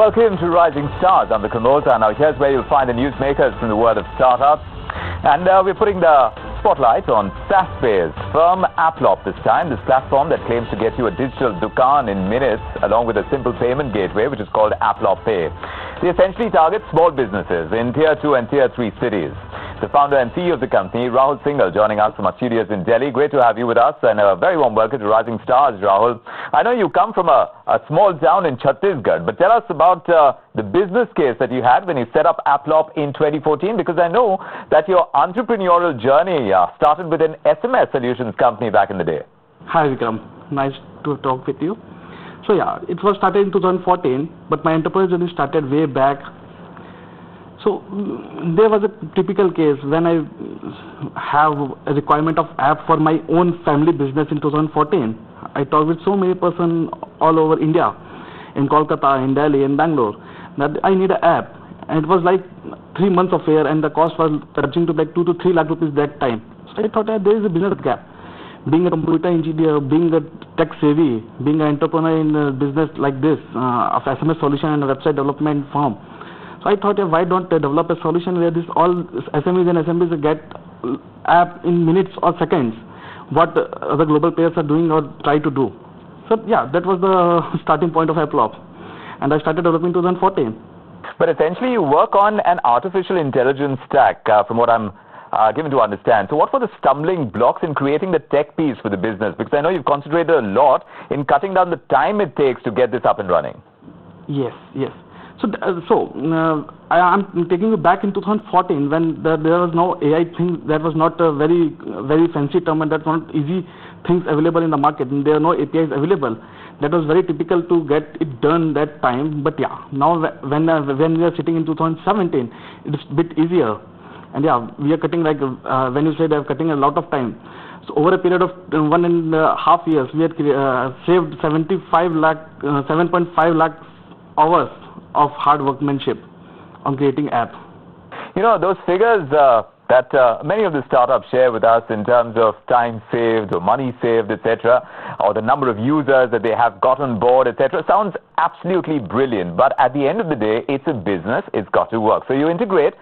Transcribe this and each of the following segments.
Welcome to Rising Stars. I'm the Kamota. Now here's where you'll find the newsmakers from the world of startups. And we're putting the spotlight on SaaS-based firm Applop this time. This platform that claims to get you a digital dukaan in minutes along with a simple payment gateway which is called Applop Pay. They essentially target small businesses in Tier 2 and Tier 3 cities. The founder and CEO of the company, Rahul Singhal, joining us from our studios in Delhi. Great to have you with us, and a very warm welcome to Rising Stars, Rahul. I know you come from a small town in Chhattisgarh, but tell us about the business case that you had when you set up Applop in 2014, because I know that your entrepreneurial journey started with an SMS solutions company back in the day. Hi Vikram, nice to talk with you. So yeah, it was started in 2014, but my enterprise journey started way back. So there was a typical case when I have a requirement of app for my own family business in 2014. I talked with so many persons all over India, in Kolkata, in Delhi, in Bangalore, that I need an app. And it was like 3 months of fare, and the cost was touching to like 2 to 3 lakh rupees that time. So I thought that there is a business gap. Being a computer engineer, being a tech savvy, being an entrepreneur in a business like this, of SMS solution and a website development firm. So I thought, why don't I develop a solution where this all SMEs and SMBs get app in minutes or seconds, what other global players are doing or try to do. So yeah, that was the starting point of Applop, and I started developing in 2014. But essentially you work on an artificial intelligence stack, from what I'm given to understand. So what were the stumbling blocks in creating the tech piece for the business? Because I know you've concentrated a lot in cutting down the time it takes to get this up and running. Yes. I'm taking you back in 2014 when there was no AI thing. That was not a very fancy term, and that's not easy things available in the market. And there are no APIs available. That was very typical to get it done that time. But yeah, now when we are sitting in 2017, it's a bit easier. And yeah, we are cutting, like when you say they're cutting a lot of time. So over a period of 1.5 years, we had saved 7.5 lakh hours of hard workmanship on creating app. You know, those figures that many of the startups share with us in terms of time saved or money saved, etc., or the number of users that they have got on board, etc., sounds absolutely brilliant. But at the end of the day, it's a business. It's got to work. So you integrate,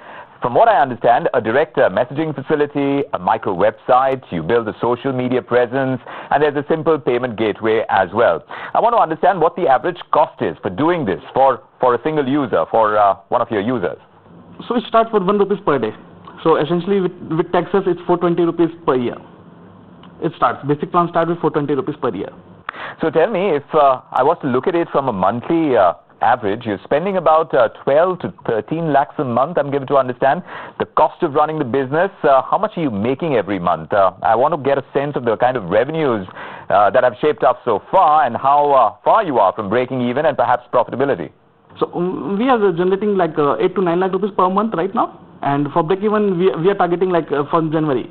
from what I understand, a direct messaging facility, a micro website, you build a social media presence, and there's a simple payment gateway as well. I want to understand what the average cost is for doing this for a single user, for one of your users. So it starts for 1 rupees per day. So essentially with taxes, it's 420 rupees per year. It starts. Basic plan starts with 420 rupees per year. So tell me, if I was to look at it from a monthly average, you're spending about 12 to 13 lakhs a month, I'm given to understand. The cost of running the business, how much are you making every month? I want to get a sense of the kind of revenues that have shaped up so far, and how far you are from breaking even and perhaps profitability. So we are generating like 8 to 9 lakh rupees per month right now, and for break even we are targeting like from January.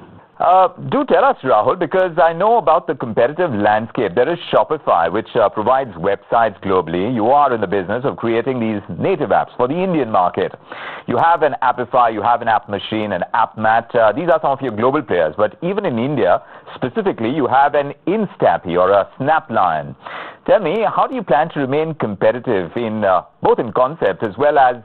Do tell us, Rahul, because I know about the competitive landscape. There is Shopify, which provides websites globally. You are in the business of creating these native apps for the Indian market. You have an Appify, you have an App Machine, an AppMat. These are some of your global players. But even in India, specifically, you have an Instappy or a Snapline. Tell me, how do you plan to remain competitive in both in concept as well as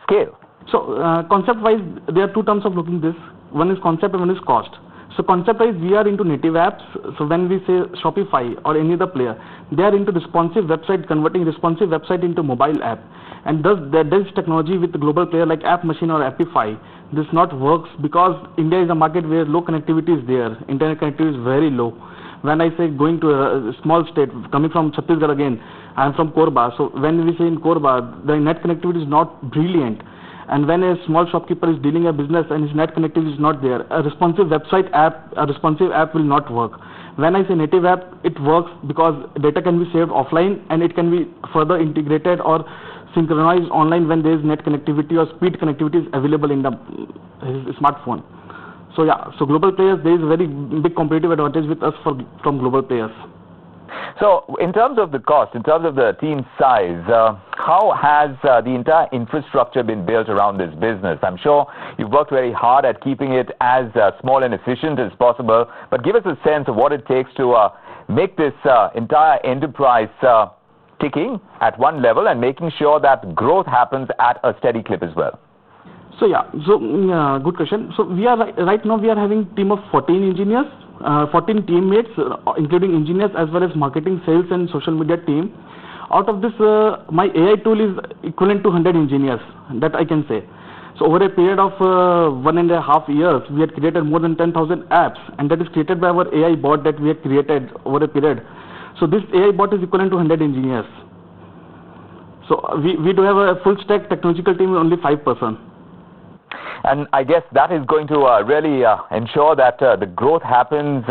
scale? So concept-wise, there are two terms of looking this. One is concept and one is cost. So concept-wise, we are into native apps. So when we say Shopify or any other player, they are into responsive website, converting responsive website into mobile app. And thus, there is technology with the global player like App Machine or Appify. This not works because India is a market where low connectivity is there. Internet connectivity is very low. When I say going to a small state, coming from Chhattisgarh again, I am from Korba. So when we say in Korba, the net connectivity is not brilliant. And when a small shopkeeper is dealing a business and his net connectivity is not there, a responsive website app, a responsive app will not work. When I say native app, it works because data can be saved offline and it can be further integrated or synchronized online when there is net connectivity or speed connectivity is available in the smartphone. So yeah, so global players, there is a very big competitive advantage with us from global players. So in terms of the cost, in terms of the team size, how has the entire infrastructure been built around this business? I'm sure you've worked very hard at keeping it as small and efficient as possible, but give us a sense of what it takes to make this entire enterprise sticking at one level and making sure that growth happens at a steady clip as well? So good question. So we are right now we are having team of 14 engineers, 14 teammates, including engineers as well as marketing, sales, and social media team. Out of this, my AI tool is equivalent to 100 engineers. That I can say. So over a period of 1.5 years, we had created more than 10,000 apps, and that is created by our AI bot that we had created over a period. So this AI bot is equivalent to 100 engineers. So we do have a full stack technological team, only 5 persons. And I guess that is going to really ensure that the growth happens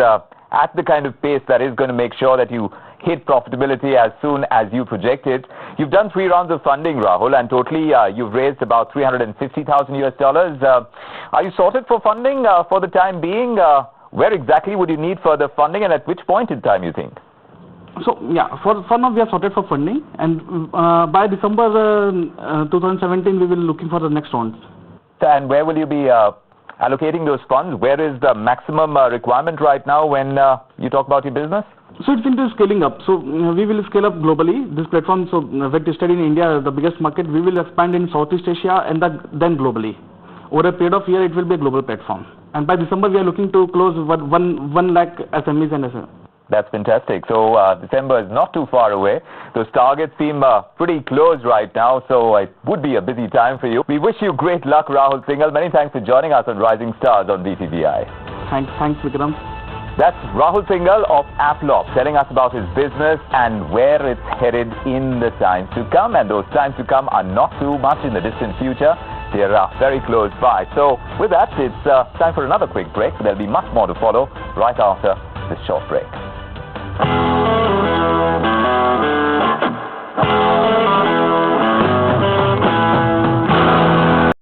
at the kind of pace that is going to make sure that you hit profitability as soon as you project it. You've done 3 rounds of funding, Rahul, and totally you've raised about $350,000. Are you sorted for funding for the time being? Where exactly would you need further funding, and at which point in time you think? So for now we are sorted for funding, and by December 2017 we will be looking for the next round. And where will you be allocating those funds? Where is the maximum requirement right now when you talk about your business? So it's into scaling up. So we will scale up globally. This platform, so when tested in India, the biggest market, we will expand in Southeast Asia and then globally. Over a period of year, it will be a global platform. And by December, we are looking to close 1 lakh SMEs and SMEs. That's fantastic. So December is not too far away. Those targets seem pretty close right now, so it would be a busy time for you. We wish you great luck, Rahul Singhal. Many thanks for joining us on Rising Stars on BTVi. Thanks, Vikram. That's Rahul Singhal of Applop telling us about his business and where it's headed in the times to come. And those times to come are not too much in the distant future. They are very close by. So with that, it's time for another quick break. There'll be much more to follow right after this short break.